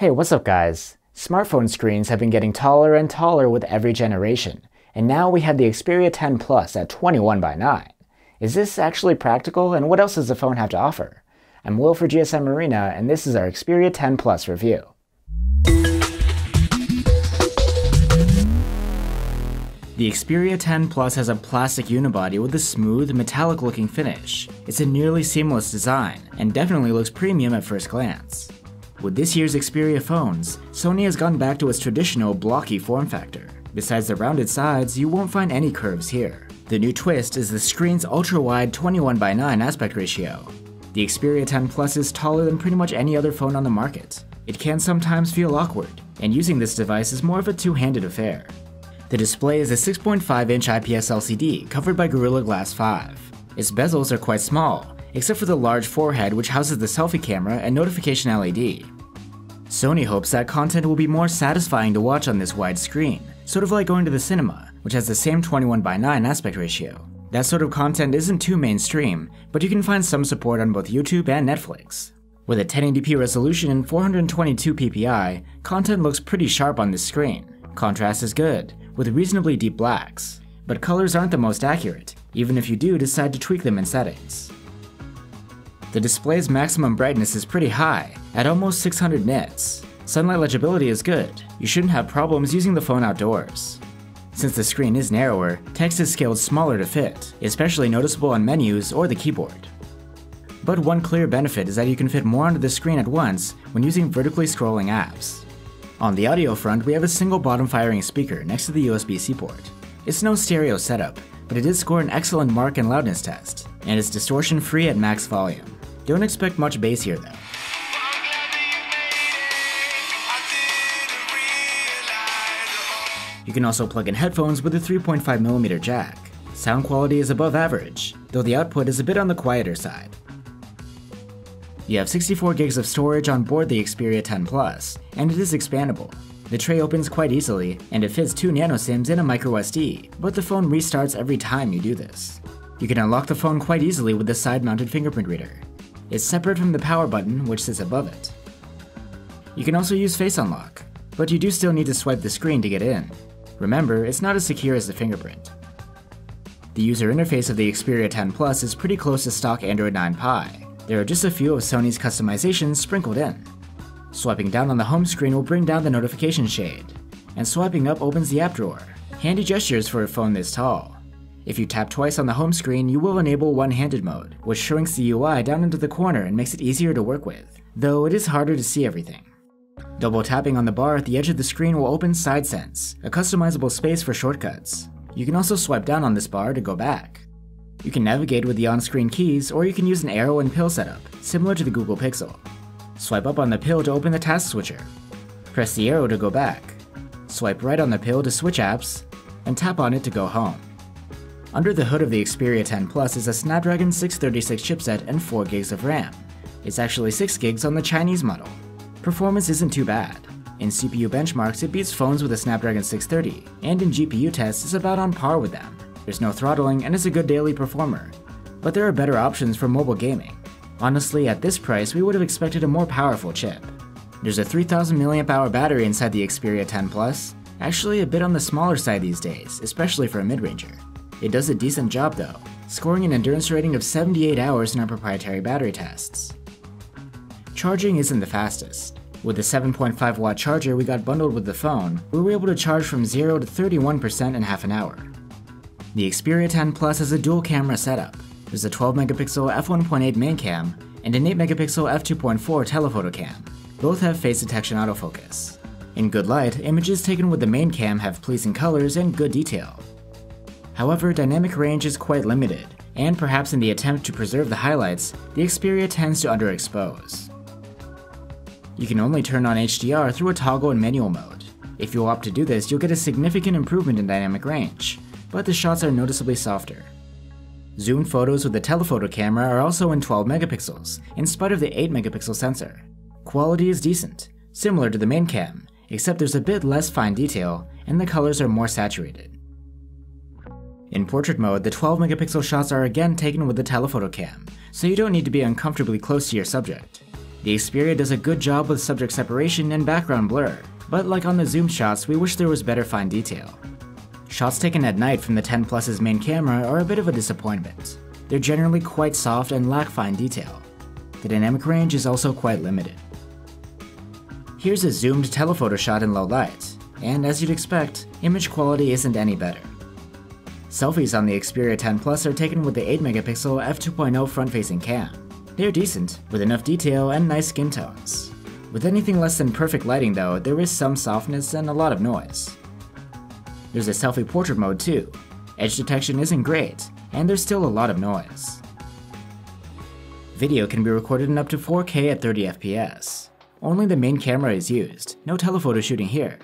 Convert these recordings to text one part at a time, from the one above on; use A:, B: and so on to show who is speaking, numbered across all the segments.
A: Hey, what's up guys? Smartphone screens have been getting taller and taller with every generation, and now we have the Xperia 10 Plus at 21:9. Is this actually practical, and what else does the phone have to offer? I'm Will for GSM Arena, and this is our Xperia 10 Plus review. The Xperia 10 Plus has a plastic unibody with a smooth, metallic-looking finish. It's a nearly seamless design, and definitely looks premium at first glance. With this year's Xperia phones, Sony has gone back to its traditional blocky form factor. Besides the rounded sides, you won't find any curves here. The new twist is the screen's ultra-wide 21:9 aspect ratio. The Xperia 10 Plus is taller than pretty much any other phone on the market. It can sometimes feel awkward, and using this device is more of a two-handed affair. The display is a 6.5-inch IPS LCD covered by Gorilla Glass 5. Its bezels are quite small, except for the large forehead which houses the selfie camera and notification LED. Sony hopes that content will be more satisfying to watch on this wide screen, sort of like going to the cinema, which has the same 21:9 aspect ratio. That sort of content isn't too mainstream, but you can find some support on both YouTube and Netflix. With a 1080p resolution and 422 ppi, content looks pretty sharp on this screen. Contrast is good, with reasonably deep blacks, but colors aren't the most accurate, even if you do decide to tweak them in settings. The display's maximum brightness is pretty high, at almost 600 nits. Sunlight legibility is good. You shouldn't have problems using the phone outdoors. Since the screen is narrower, text is scaled smaller to fit, especially noticeable on menus or the keyboard. But one clear benefit is that you can fit more onto the screen at once when using vertically scrolling apps. On the audio front, we have a single bottom-firing speaker next to the USB-C port. It's no stereo setup, but it did score an excellent mark and loudness test, and it's distortion-free at max volume. Don't expect much bass here though. You can also plug in headphones with a 3.5mm jack. Sound quality is above average, though the output is a bit on the quieter side. You have 64 gigs of storage on board the Xperia 10 Plus, and it is expandable. The tray opens quite easily, and it fits 2 nano SIMs and a microSD, but the phone restarts every time you do this. You can unlock the phone quite easily with the side-mounted Fingerprint Reader. It's separate from the power button, which sits above it. You can also use Face Unlock, but you do still need to swipe the screen to get in. Remember, it's not as secure as the fingerprint. The user interface of the Xperia 10 Plus is pretty close to stock Android 9 Pie. There are just a few of Sony's customizations sprinkled in. Swiping down on the home screen will bring down the notification shade, and swiping up opens the app drawer. Handy gestures for a phone this tall. If you tap twice on the home screen, you will enable one-handed mode, which shrinks the UI down into the corner and makes it easier to work with, though it is harder to see everything. Double tapping on the bar at the edge of the screen will open Side Sense, a customizable space for shortcuts. You can also swipe down on this bar to go back. You can navigate with the on-screen keys, or you can use an arrow and pill setup, similar to the Google Pixel. Swipe up on the pill to open the task switcher. Press the arrow to go back. Swipe right on the pill to switch apps, and tap on it to go home. Under the hood of the Xperia 10 Plus is a Snapdragon 636 chipset and 4 gigs of RAM. It's actually 6 gigs on the Chinese model. Performance isn't too bad. In CPU benchmarks, it beats phones with a Snapdragon 630, and in GPU tests it's about on par with them. There's no throttling and it's a good daily performer. But there are better options for mobile gaming. Honestly, at this price, we would have expected a more powerful chip. There's a 3000 mAh battery inside the Xperia 10 Plus, actually a bit on the smaller side these days, especially for a mid-ranger. It does a decent job though, scoring an endurance rating of 78 hours in our proprietary battery tests. Charging isn't the fastest. With the 7.5 watt charger we got bundled with the phone, we were able to charge from 0 to 31% in half an hour. The Xperia 10 Plus has a dual camera setup. There's a 12 megapixel f1.8 main cam and an 8 megapixel f2.4 telephoto cam. Both have face detection autofocus. In good light, images taken with the main cam have pleasing colors and good detail. However, dynamic range is quite limited, and perhaps in the attempt to preserve the highlights, the Xperia tends to underexpose. You can only turn on HDR through a toggle in manual mode. If you opt to do this, you'll get a significant improvement in dynamic range, but the shots are noticeably softer. Zoomed photos with the telephoto camera are also in 12 megapixels, in spite of the 8 megapixel sensor. Quality is decent, similar to the main cam, except there's a bit less fine detail, and the colors are more saturated. In portrait mode, the 12 megapixel shots are again taken with the telephoto cam, so you don't need to be uncomfortably close to your subject. The Xperia does a good job with subject separation and background blur, but like on the zoom shots, we wish there was better fine detail. Shots taken at night from the 10 Plus's main camera are a bit of a disappointment. They're generally quite soft and lack fine detail. The dynamic range is also quite limited. Here's a zoomed telephoto shot in low light, and as you'd expect, image quality isn't any better. Selfies on the Xperia 10 Plus are taken with the 8MP f2.0 front-facing cam. They're decent, with enough detail and nice skin tones. With anything less than perfect lighting though, there is some softness and a lot of noise. There's a selfie portrait mode too. Edge detection isn't great, and there's still a lot of noise. Video can be recorded in up to 4K at 30fps. Only the main camera is used, no telephoto shooting here.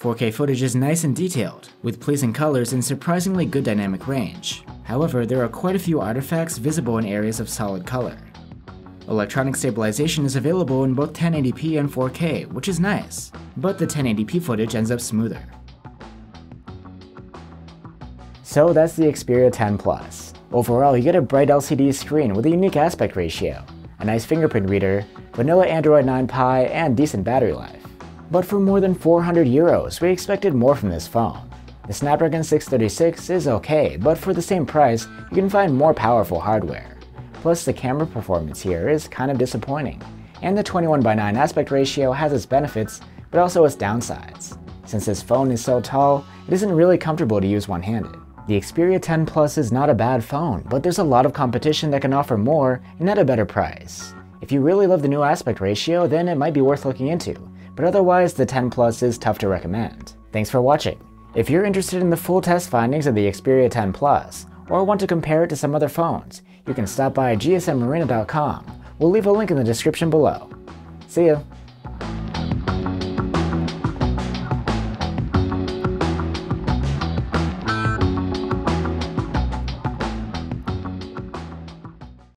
A: 4K footage is nice and detailed, with pleasing colors and surprisingly good dynamic range. However, there are quite a few artifacts visible in areas of solid color. Electronic stabilization is available in both 1080p and 4K, which is nice, but the 1080p footage ends up smoother. So that's the Xperia 10 Plus. Overall, you get a bright LCD screen with a unique aspect ratio, a nice fingerprint reader, vanilla Android 9 Pie, and decent battery life. But for more than €400, we expected more from this phone. The Snapdragon 636 is okay, but for the same price, you can find more powerful hardware. Plus, the camera performance here is kind of disappointing, and the 21:9 aspect ratio has its benefits, but also its downsides. Since this phone is so tall, it isn't really comfortable to use one-handed. The Xperia 10 Plus is not a bad phone, but there's a lot of competition that can offer more and at a better price. If you really love the new aspect ratio, then it might be worth looking into, but otherwise the 10 Plus is tough to recommend. Thanks for watching. If you're interested in the full test findings of the Xperia 10 Plus, or want to compare it to some other phones, you can stop by gsmarina.com. We'll leave a link in the description below. See ya!